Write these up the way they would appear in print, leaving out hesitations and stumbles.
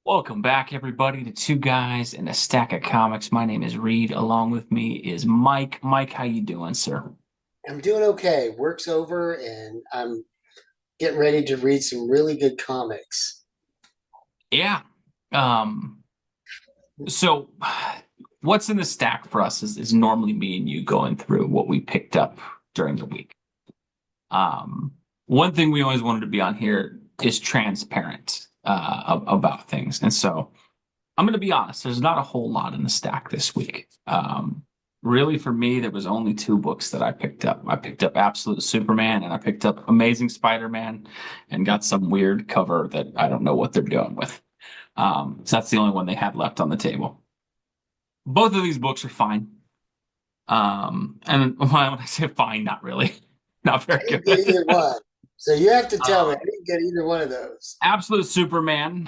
Welcome back, everybody, to Two Guys and a Stack of Comics. My name is Reed. Along with me is Mike. Mike, how you doing, sir? I'm doing okay. Work's over and I'm getting ready to read some really good comics. Yeah. Um, so what's in the stack for us is normally me and you going through what we picked up during the week. Um, One thing we always wanted to be on here is transparent about things. And so I'm going to be honest, there's not a whole lot in the stack this week. Really, for me, there was only two books that I picked up. I picked up Absolute Superman and I picked up Amazing Spider-Man and got some weird cover that I don't know what they're doing with. So that's the only one they had left on the table. Both of these books are fine. And when I say fine, not really. Not I very didn't get good. either one. So you have to tell me. I Um, didn't get either one of those. Absolute Superman.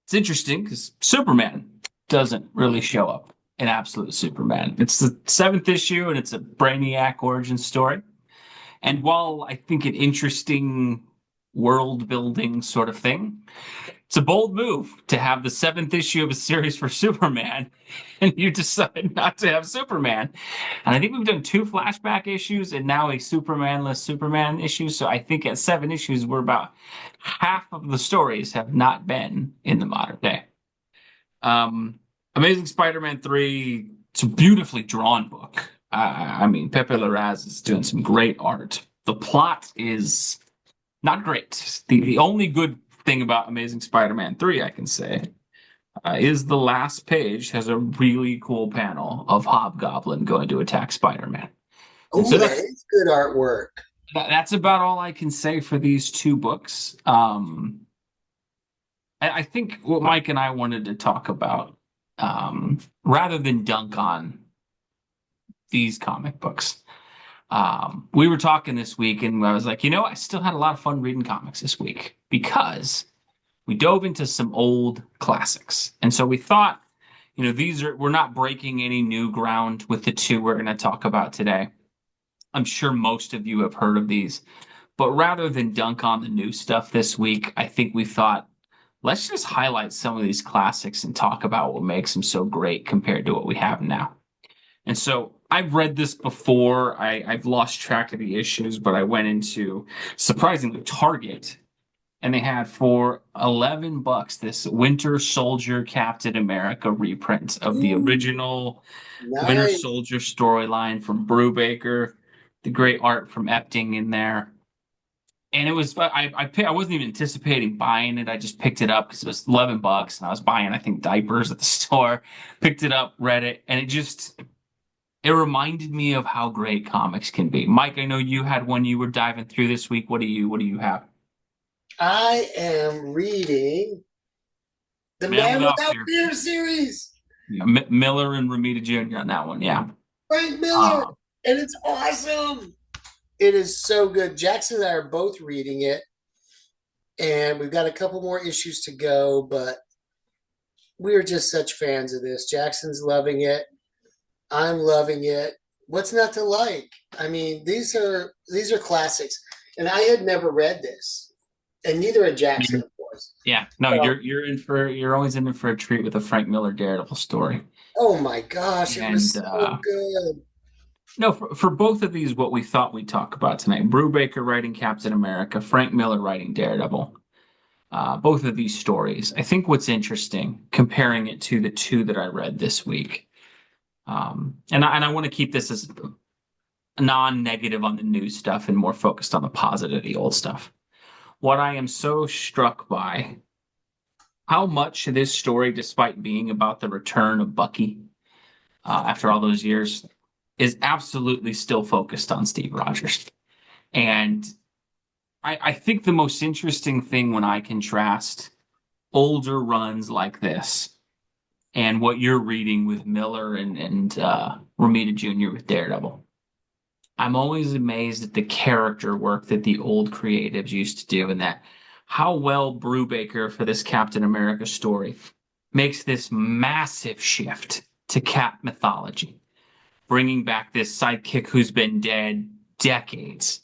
It's interesting because Superman doesn't really show up in Absolute Superman. It's the seventh issue and it's a Brainiac origin story. And while I think an interesting world building sort of thing, it's a bold move to have the seventh issue of a series for Superman, and you decide not to have Superman. And I think we've done two flashback issues and now a Supermanless Superman issue. So I think at seven issues, we're about half of the stories have not been in the modern day. Um, Amazing Spider-Man 3, it's a beautifully drawn book. I mean, Pepe Larraz is doing some great art. The plot is not great. The only good thing about Amazing Spider-Man 3, I can say, is the last page has a really cool panel of Hobgoblin going to attack Spider-Man. And Oh, so that is good artwork. that's about all I can say for these two books. I think what Mike and I wanted to talk about, rather than dunk on these comic books, we were talking this week, and I was like, I still had a lot of fun reading comics this week because we dove into some old classics. And so we thought, we're not breaking any new ground with the two we're going to talk about today. I'm sure most of you have heard of these, but rather than dunk on the new stuff this week, I think we thought, let's just highlight some of these classics and talk about what makes them so great compared to what we have now. And so I've read this before. I've lost track of the issues, but I went into surprisingly Target and they had for $11 this Winter Soldier Captain America reprint of the Ooh, original Winter nice. Soldier storyline from Brubaker, the great art from Epting in there. And it was I wasn't even anticipating buying it. I just picked it up because it was $11 and I was buying I think diapers at the store. Picked it up, read it, and it reminded me of how great comics can be. Mike, I know you had one you were diving through this week. What do you have? I am reading the Man Man Without Without Fear. Fear series, Yeah, Miller and Ramita Jr. on that one. Yeah. Frank Miller, Uh, and it's awesome. It is so good. Jackson and I are both reading it, and we've got a couple more issues to go, but we are just such fans of this. Jackson's loving it. I'm loving it. What's not to like? I mean, these are classics, and I had never read this, and neither had Jackson, of course. yeah. No, So, you're always in for a treat with a Frank Miller Daredevil story. oh my gosh, it was And so good. no, for both of these, what we thought we'd talk about tonight: Brubaker writing Captain America, Frank Miller writing Daredevil. Both of these stories. I think what's interesting, comparing it to the two that I read this week, and I want to keep this as non-negative on the new stuff and more focused on the positive, the old stuff. What I am so struck by how much this story, despite being about the return of Bucky after all those years, is absolutely still focused on Steve Rogers. And I think the most interesting thing when I contrast older runs like this and what you're reading with Miller and Romita Jr. with Daredevil, I'm always amazed at the character work that the old creatives used to do, and that how well Brubaker for this Captain America story makes this massive shift to Cap mythology, bringing back this sidekick who's been dead decades.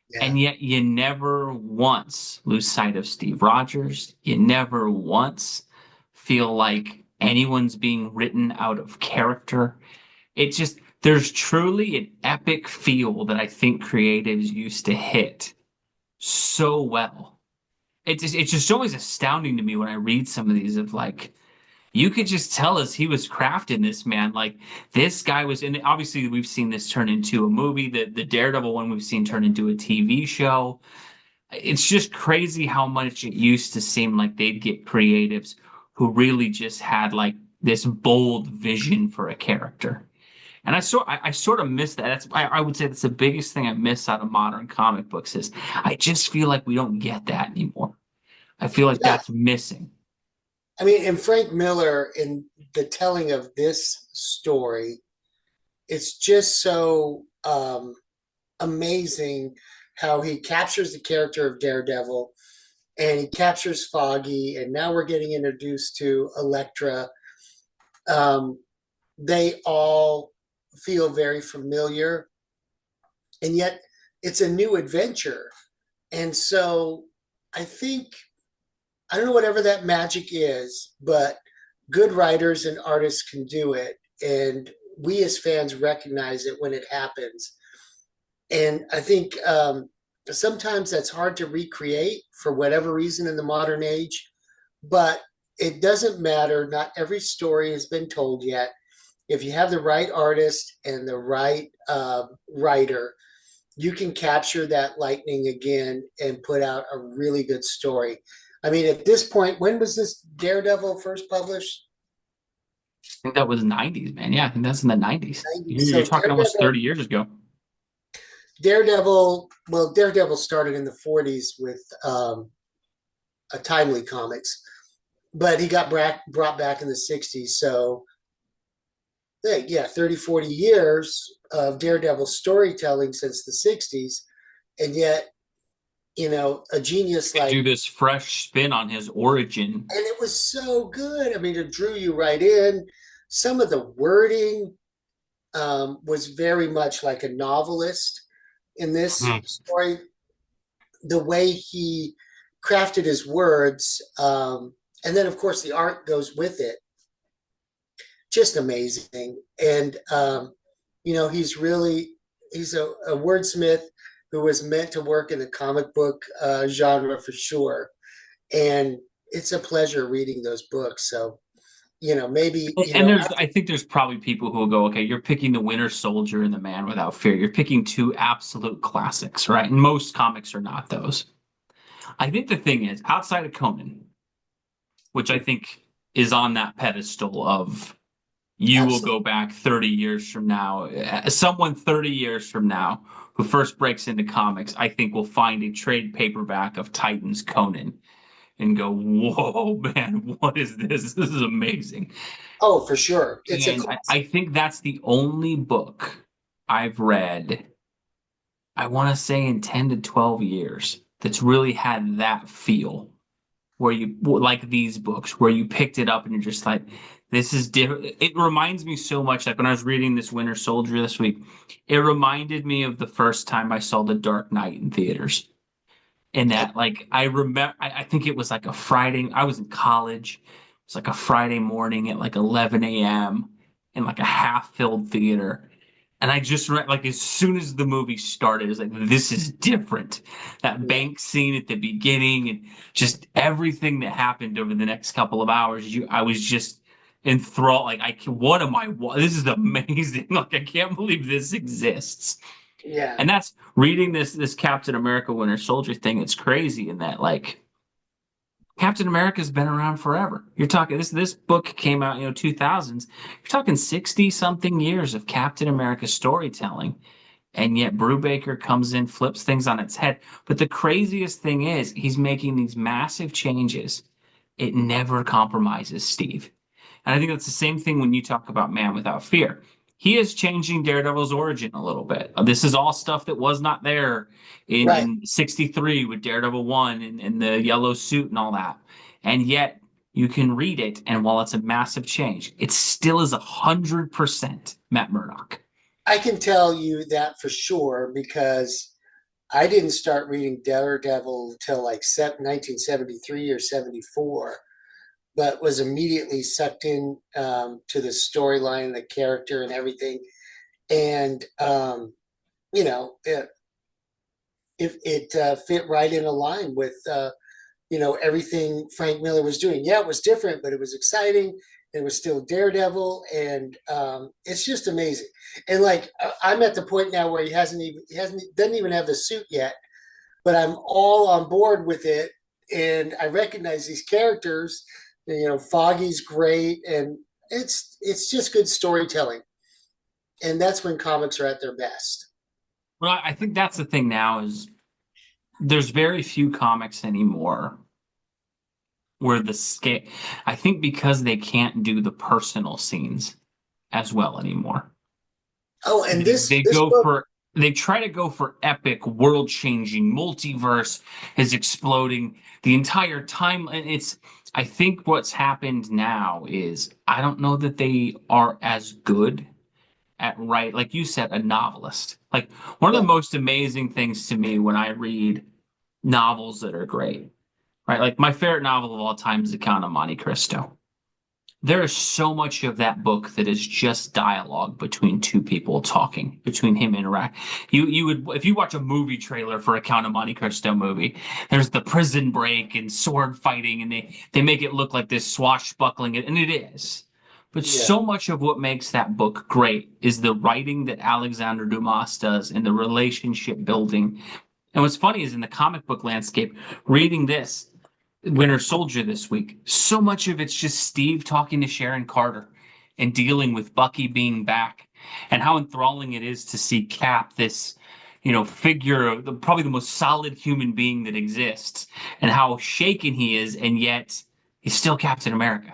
Yeah. And yet you never once lose sight of Steve Rogers. You never once feel like anyone's being written out of character. It just, there's truly an epic feel that I think creatives used to hit so well. It's just always astounding to me when I read some of these of like, you could just tell us he was crafting this, man. Like this guy was in, obviously we've seen this turn into a movie, the Daredevil one we've seen turn into a TV show. It's just crazy how much it used to seem like they'd get creatives who really just had like this bold vision for a character. And I sort of miss that. I would say that's the biggest thing I miss out of modern comic books is I just feel like we don't get that anymore. I feel like Yeah. that's missing. I mean, and Frank Miller in the telling of this story, it's just so amazing how he captures the character of Daredevil and he captures Foggy, and now we're getting introduced to Elektra. Um, they all feel very familiar, and yet it's a new adventure. And so I think, I don't know whatever that magic is, but good writers and artists can do it. And we as fans recognize it when it happens. And I think sometimes that's hard to recreate for whatever reason in the modern age, but it doesn't matter. Not every story has been told yet. If you have the right artist and the right writer, you can capture that lightning again and put out a really good story. I mean, at this point, when was this Daredevil first published? I think that was 90s, man. Yeah, I think that's in the 90s. 90s. You're So talking almost 30 years ago. Daredevil started in the 40s with a Timely Comics, but he got brought back in the 60s. So, yeah, 30, 40 years of Daredevil storytelling since the 60s. And yet, a genius Could like, do this fresh spin on his origin. and it was so good. I mean, it drew you right in. Some of the wording was very much like a novelist in this Mhm. story. The way he crafted his words, and then of course the art goes with it, just amazing. And he's a wordsmith who was meant to work in the comic book genre for sure. And it's a pleasure reading those books. So maybe And I think there's probably people who will go, okay, you're picking the Winter Soldier and the Man Without Fear. You're picking two absolute classics, right? And most comics are not those. I think the thing is, outside of Conan, which I think is on that pedestal of you will absolutely. go back 30 years from now. Someone 30 years from now who first breaks into comics, I think will find a trade paperback of Titans Conan and go, whoa, man, what is this? This is amazing. Oh, for sure, it's a And classic. I think that's the only book I've read, I want to say in 10 to 12 years, that's really had that feel where you like these books where you picked it up and you're just like, this is different. It reminds me so much like when I was reading this Winter Soldier this week, it reminded me of the first time I saw The Dark Knight in theaters. And that like I remember I think it was like a Friday, I was in college. It's like a Friday morning at like 11 a.m. in like a half-filled theater. And I just like as soon as the movie started, it's like this is different. That Yeah, bank scene at the beginning and just everything that happened over the next couple of hours, I was just enthralled. Like what am I? This is amazing. Like I can't believe this exists. yeah. And that's reading this Captain America Winter Soldier thing. It's crazy in that like Captain America's been around forever. You're talking this book came out, 2000s. You're talking 60 something years of Captain America storytelling. And yet Brubaker comes in, flips things on its head. But the craziest thing is he's making these massive changes. It never compromises Steve. And I think that's the same thing when you talk about Man Without Fear. He is changing Daredevil's origin a little bit. This is all stuff that was not there Right. in 63 with Daredevil 1 and the yellow suit and all that. And yet you can read it, and while it's a massive change, it still is 100% Matt Murdock. I can tell you that for sure because I didn't start reading Daredevil till like 1973 or 74, but was immediately sucked in to the storyline, the character, and everything. And you know, it fit right in a line with everything Frank Miller was doing. Yeah, it was different, but it was exciting. It was still Daredevil, and it's just amazing. And like I'm at the point now where he hasn't doesn't even have the suit yet, but I'm all on board with it, and I recognize these characters. Foggy's great, and it's just good storytelling, and that's when comics are at their best. Well, I think that's the thing now is there's very few comics anymore where the scale, I think because they can't do the personal scenes as well anymore. Oh, and They, this they this go book, for they try to go for epic, world-changing, multiverse is exploding the entire time. And I think what's happened now is I don't know that they are as good like you said, a novelist. Like one of the yeah, most amazing things to me when I read novels that are great, right? Like my favorite novel of all time is The Count of Monte Cristo. There is so much of that book that is just dialogue between two people talking, between him interact. You would if you watch a movie trailer for a Count of Monte Cristo movie, there's the prison break and sword fighting, and they make it look like this swashbuckling, and it is. But yeah. so much of what makes that book great is the writing that Alexander Dumas does and the relationship building. And what's funny is in the comic book landscape, reading this Winter Soldier this week. So much of it's just Steve talking to Sharon Carter and dealing with Bucky being back and how enthralling it is to see Cap, this, figure of probably the most solid human being that exists, and how shaken he is, and yet he's still Captain America.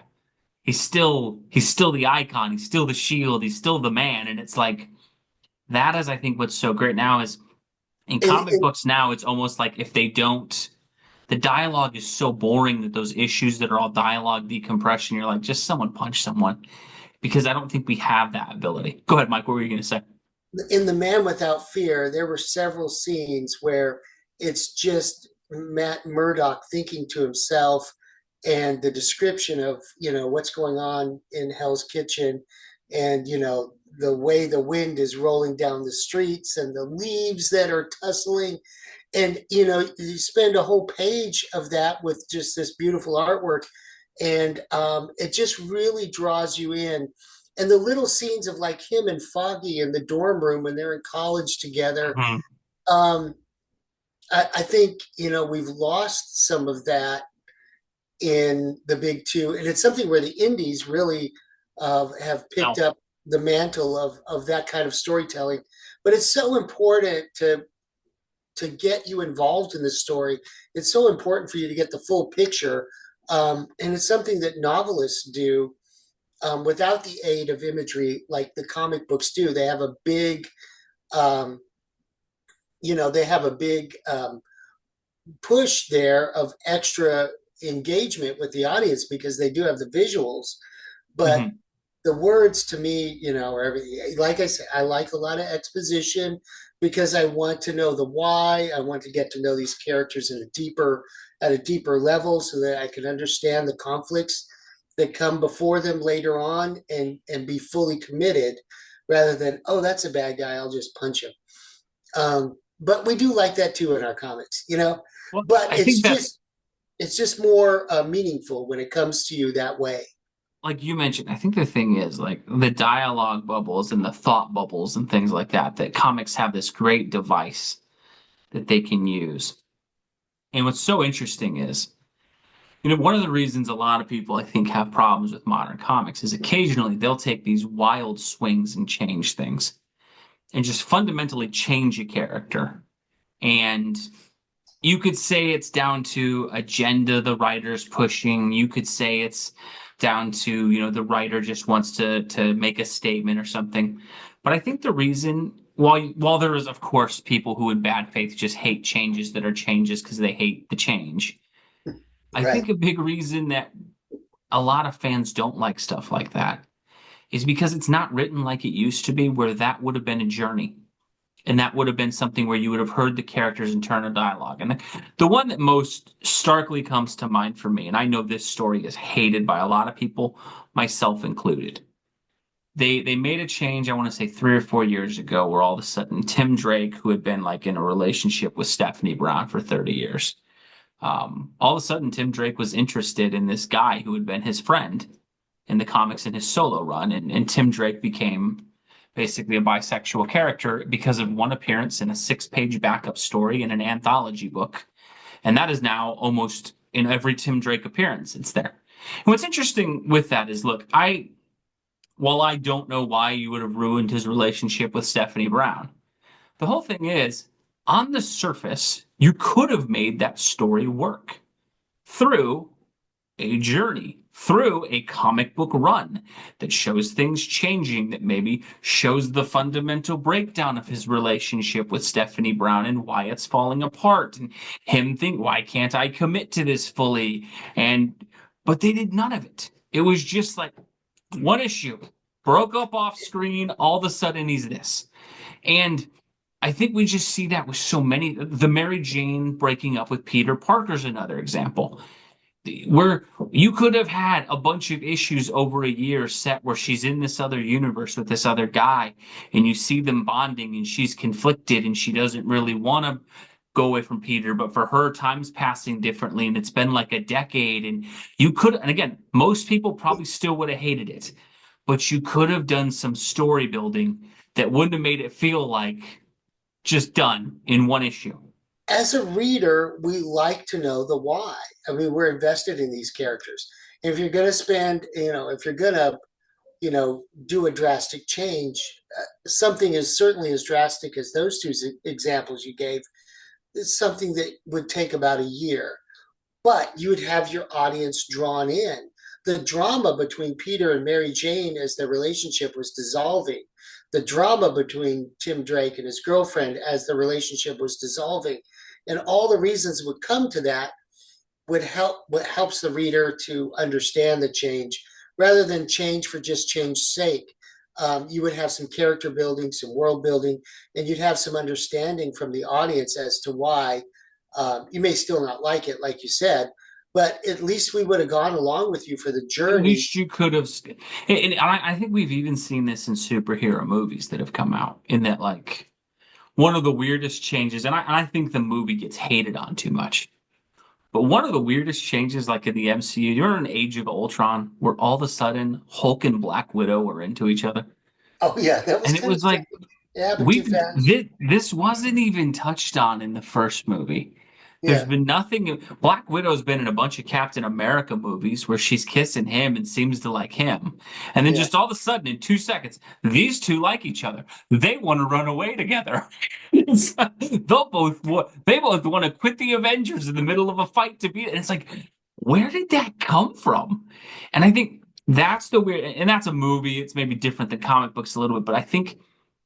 He's still the icon, he's still the shield, he's still the man. And it's like that is, I think, what's so great now is in comic And books now, it's almost like if they don't the dialogue is so boring that those issues that are all dialogue decompression, you're like, just someone punch someone because I don't think we have that ability. Go ahead, Mike. What were you going to say? in The Man Without Fear, there were several scenes where it's just Matt Murdock thinking to himself, and the description of what's going on in Hell's Kitchen, and the way the wind is rolling down the streets and the leaves that are tussling, and you spend a whole page of that with just this beautiful artwork, and it just really draws you in. And the little scenes of like him and Foggy in the dorm room when they're in college together, Mhm. um, I think we've lost some of that in the big two, and it's something where the indies really have picked No. up the mantle of that kind of storytelling. But it's so important to get you involved in the story. It's so important for you to get the full picture, and it's something that novelists do without the aid of imagery, like the comic books do. They have a big, um, they have a big push there of extra engagement with the audience because they do have the visuals. But Mhm. the words to me, are everything. Like I said, I like a lot of exposition because I want to know the why. I want to get to know these characters at a deeper level so that I can understand the conflicts that come before them later on, and be fully committed rather than, oh, that's a bad guy, I'll just punch him. But we do like that too in our comics. Well, But I think that's it's just more meaningful when it comes to you that way. like you mentioned. I think the thing is like the dialogue bubbles and the thought bubbles and things like that, that comics have this great device that they can use. And what's so interesting is, one of the reasons a lot of people I think have problems with modern comics is occasionally they'll take these wild swings and change things and just fundamentally change a character. And you could say it's down to agenda the writer's pushing. You could say it's down to, the writer just wants to make a statement or something. But I think the reason, while there is of course people who in bad faith just hate changes that are changes because they hate the change, I Right. think a big reason that a lot of fans don't like stuff like that is because it's not written like it used to be, where that would have been a journey. And that would have been something where you would have heard the characters' internal dialogue. And the one that most starkly comes to mind for me, and I know this story is hated by a lot of people, myself included. They made a change, I want to say 3 or 4 years ago, where all of a sudden Tim Drake, who had been like in a relationship with Stephanie Brown for 30 years, all of a sudden Tim Drake was interested in this guy who had been his friend in the comics in his solo run, and Tim Drake became basically a bisexual character because of one appearance in a 6-page backup story in an anthology book. And that is now almost in every Tim Drake appearance, it's there. And what's interesting with that is, look, while I don't know why you would have ruined his relationship with Stephanie Brown, the whole thing is, on the surface, you could have made that story work through a journey, through a comic book run that shows things changing, that maybe shows the fundamental breakdown of his relationship with Stephanie Brown and why it's falling apart, and him think, why can't I commit to this fully? But they did none of it. It was just like one issue, broke up off screen, all of a sudden he's this. And I think we just see that with so many. The Mary Jane breaking up with Peter Parker's another example, where you could have had a bunch of issues over a year set where she's in this other universe with this other guy, and you see them bonding, and she's conflicted, and she doesn't really want to go away from Peter, but for her, time's passing differently, and it's been like a decade, and you could, and again, most people probably still would have hated it, but you could have done some story building that wouldn't have made it feel like just done in one issue. As a reader, we like to know the why. I mean, we're invested in these characters. And if you're going to spend, if you're going to, do a drastic change, something as certainly as drastic as those two examples you gave, is something that would take about a year. But you would have your audience drawn in. The drama between Peter and Mary Jane as their relationship was dissolving, the drama between Tim Drake and his girlfriend as the relationship was dissolving, and all the reasons would come to that would help. What helps the reader to understand the change rather than change for just change's sake. You would have some character building, some world building, and you'd have some understanding from the audience as to why. You may still not like it, like you said, but at least we would have gone along with you for the At journey. least you could have. And I think we've even seen this in superhero movies that have come out, in that, like, one of the weirdest changes, and I think the movie gets hated on too much. But one of the weirdest changes, like in the MCU, you're in Age of Ultron, where all of a sudden Hulk and Black Widow were into each other. Oh yeah, that was And it kind of was like, strange. It happened too fast. this wasn't even touched on in the first movie. There's Yeah, been nothing. Black Widow's been in a bunch of Captain America movies where she's kissing him and seems to like him. And then yeah. just all of a sudden, in 2 seconds, these two like each other. They want to run away together. They both want to quit the Avengers in the middle of a fight to be. And it's like, where did that come from? And I think that's the weird, and that's a movie. It's maybe different than comic books a little bit, but I think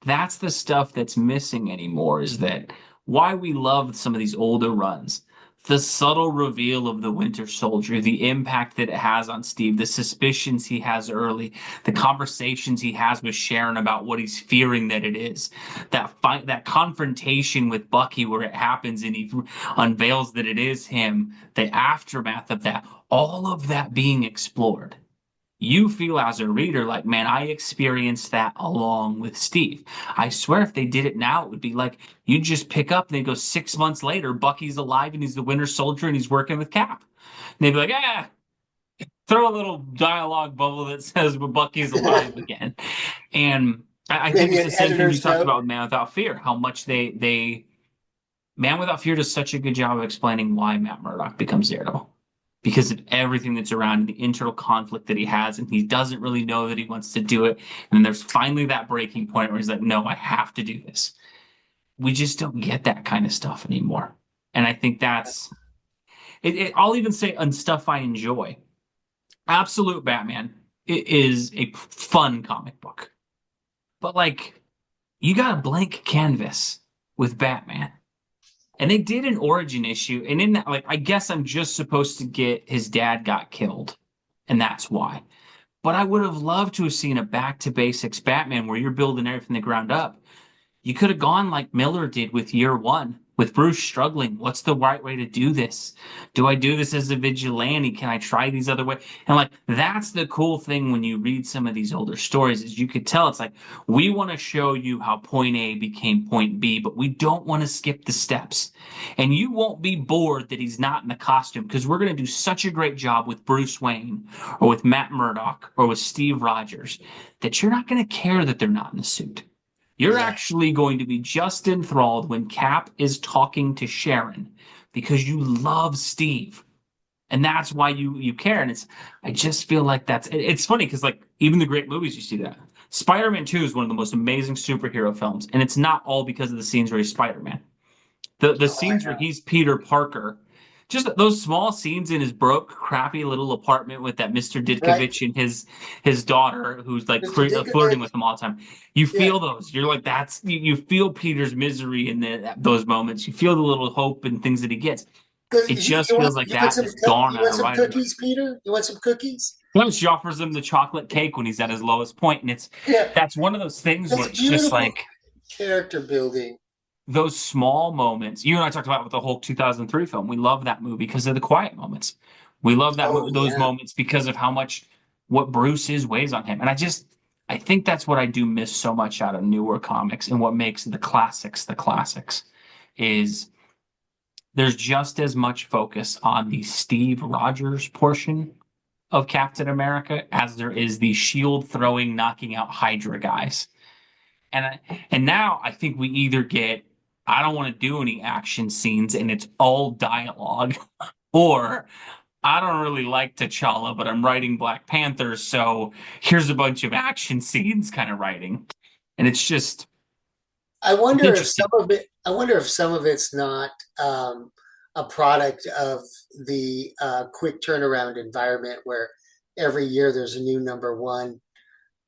that's the stuff that's missing anymore, is that why we love some of these older runs. The subtle reveal of the Winter Soldier, the impact that it has on Steve, the suspicions he has early, the conversations he has with Sharon about what he's fearing that it is, that fight, that confrontation with Bucky where it happens and he unveils that it is him, the aftermath of that, all of that being explored. You feel as a reader like, man, I experienced that along with Steve. I swear if they did it now, it would be like you just pick up and they go 6 months later, Bucky's alive and he's the Winter Soldier and he's working with Cap. And they'd be like, throw a little dialogue bubble that says Bucky's alive again. And I think Maybe it's an the same thing you editor's talked note. about with Man Without Fear, how much they Man Without Fear does such a good job of explaining why Matt Murdock becomes Daredevil, because of everything that's around the internal conflict that he has, and he doesn't really know that he wants to do it. And then there's finally that breaking point where he's like, no, I have to do this. We just don't get that kind of stuff anymore. And I think that's I'll even say on stuff I enjoy. Absolute Batman is a fun comic book. But like, you got a blank canvas with Batman. And they did an origin issue, and in that, like, I guess I'm just supposed to get his dad got killed, and that's why. But I would have loved to have seen a back to basics Batman where you're building everything from the ground up. You could have gone like Miller did with year one, with Bruce struggling. What's the right way to do this? Do I do this as a vigilante? Can I try these other ways? And like that's the cool thing when you read some of these older stories is you could tell it's like we want to show you how point A became point B, but we don't want to skip the steps. And you won't be bored that he's not in the costume because we're going to do such a great job with Bruce Wayne or with Matt Murdock or with Steve Rogers that you're not going to care that they're not in the suit. You're Yeah. actually going to be just enthralled when Cap is talking to Sharon because you love Steve. And that's why you care. And I just feel like it's funny because like even the great movies you see that. Spider-Man 2 is one of the most amazing superhero films, and it's not all because of the scenes where he's Spider-Man. The Oh, I scenes where know. he's Peter Parker, just those small scenes in his broke, crappy little apartment with that Mr. Right. Ditkovich and his daughter, who's like Mr. flirting Dinklage. with him all the time. You Yeah. feel those. You're like, you feel Peter's misery in those moments. You feel the little hope and things that he gets. Because It just feels like that is gone you out want of some writing. cookies, Peter? You want some cookies? Once she offers him the chocolate cake when he's at his lowest point, and Yeah. that's one of those things where That's it's just beautiful like character building. those small moments. You and I talked about with the whole 2003 film. We love that movie because of the quiet moments. We love Oh those yeah. moments because of how much what Bruce is weighs on him. And I think that's what I do miss so much out of newer comics and what makes the classics is there's just as much focus on the Steve Rogers portion of Captain America as there is the shield throwing, knocking out Hydra guys. And now I think we either get I don't want to do any action scenes and it's all dialogue, or I don't really like T'Challa, but I'm writing Black Panther, so here's a bunch of action scenes kind of writing. And it's interesting. I wonder if some of it's not a product of the quick turnaround environment where every year there's a new number one,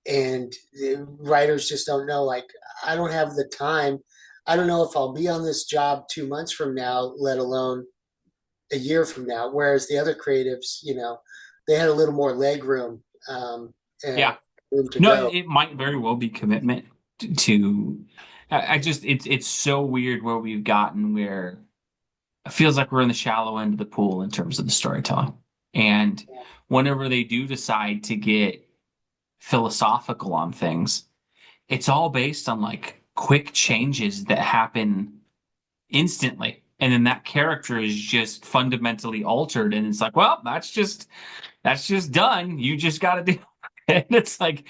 and the writers just don't know. Like, I don't have the time. I don't know if I'll be on this job 2 months from now, let alone a year from now. Whereas the other creatives, they had a little more leg room and Yeah. room to No, go. it might very well be commitment to I just it's so weird where we've gotten where it feels like we're in the shallow end of the pool in terms of the storytelling. And whenever they do decide to get philosophical on things, it's all based on like quick changes that happen instantly. And then that character is just fundamentally altered. And it's like, well, that's just done. You just gotta do it. And it's like,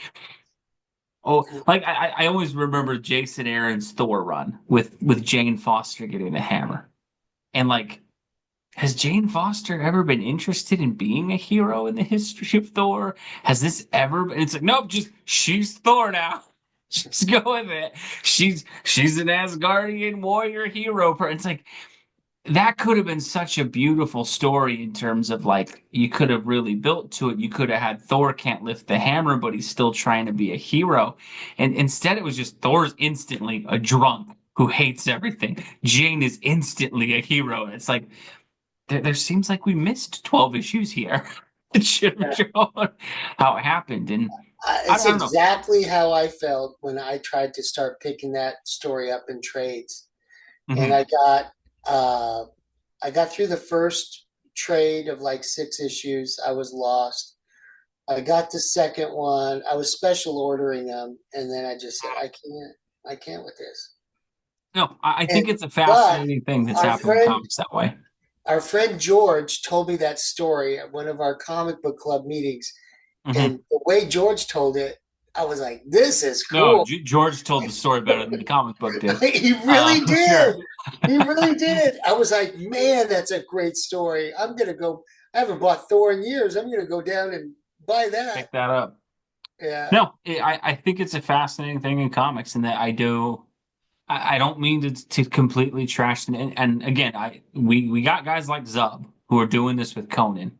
oh, like I always remember Jason Aaron's Thor run with Jane Foster getting the hammer. And like has Jane Foster ever been interested in being a hero in the history of Thor? Has this ever been? It's like, nope, just she's Thor now. Just go with it. She's an Asgardian warrior hero. It's like that could have been such a beautiful story in terms of like you could have really built to it. You could have had Thor can't lift the hammer, but he's still trying to be a hero. And instead it was just Thor's instantly a drunk who hates everything. Jane is instantly a hero. And it's like there seems like we missed 12 issues here. It should have shown how it happened. And It's I don't know. exactly how I felt when I tried to start picking that story up in trades, and Mhm. uh, I got through the first trade of like 6 issues. I was lost. I got the second one. I was special ordering them, and then I just said, I can't with this. No, I And think it's a but fascinating thing that's our happened in friend, comics that way. our friend George told me that story at one of our comic book club meetings, Hmm. and the way George told it, I was like, "This is No, cool." George told the story better than the comic book did, He really for sure. did. He really did. I was like, man, that's a great story. I'm gonna go. I haven't bought Thor in years. I'm gonna go down and buy that. Pick that up. Yeah, No, I think it's a fascinating thing in comics, and that I don't mean to completely trash them. And again, we got guys like Zub who are doing this with Conan.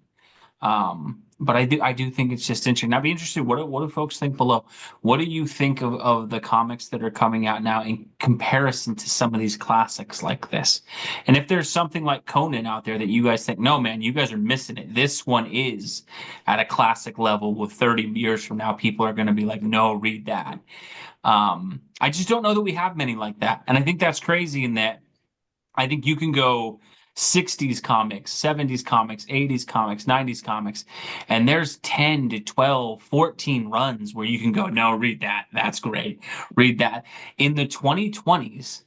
But I do think it's just interesting. I'd be interested. What do folks think below? What do you think of the comics that are coming out now in comparison to some of these classics like this? And if there's something like Conan out there that you guys think, no, man, you guys are missing it. This one is at a classic level with 30 years from now, people are going to be like, no, read that. I just don't know that we have many like that. And I think that's crazy in that I think you can go 60s comics, 70s comics, 80s comics, 90s comics, and there's 10 to 12, 14 runs where you can go, no, read that. That's great. Read that. In the 2020s,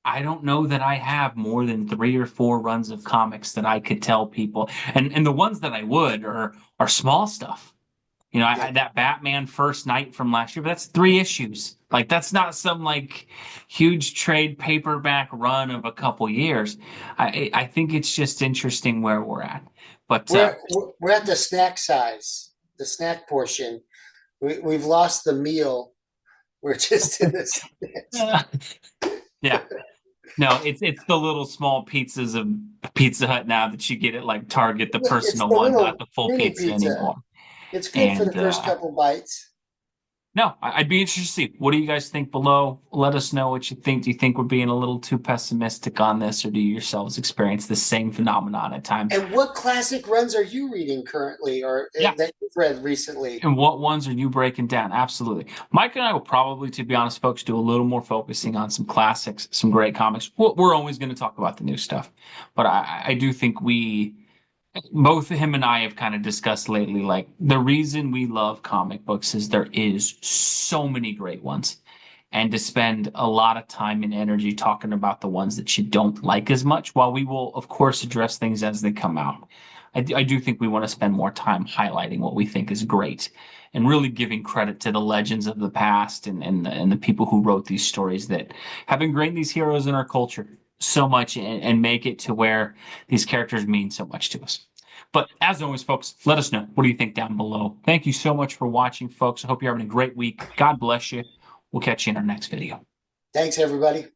I don't know that I have more than 3 or 4 runs of comics that I could tell people. And the ones that I would are small stuff. You know, Yeah. that Batman First Night from last year, but that's 3 issues. Like that's not some like huge trade paperback run of a couple years. I think it's just interesting where we're at. But We're at the snack size, the snack portion. We've lost the meal. We're just in the snacks. yeah, no, it's the little small pizzas of Pizza Hut now that you get at like Target, the It's personal the ones, not little the full mini pizza pizza. anymore. It's good for And the first couple bites. No, I'd be interested to see. What do you guys think below? Let us know what you think. Do you think we're being a little too pessimistic on this, or do you yourselves experience the same phenomenon at times? And what classic runs are you reading currently, or Yeah. that you've read recently? And what ones are you breaking down? Absolutely. Mike and I will probably, to be honest, folks, do a little more focusing on some classics, some great comics. We're always going to talk about the new stuff, but I do think both him and I have kind of discussed lately, like the reason we love comic books is there is so many great ones. And to spend a lot of time and energy talking about the ones that you don't like as much, while we will, of course, address things as they come out. I do think we want to spend more time highlighting what we think is great and really giving credit to the legends of the past and the people who wrote these stories that have ingrained these heroes in our culture so much and make it to where these characters mean so much to us. But as always, folks, let us know. What do you think down below? Thank you so much for watching, folks. I hope you're having a great week. God bless you. We'll catch you in our next video. Thanks, everybody.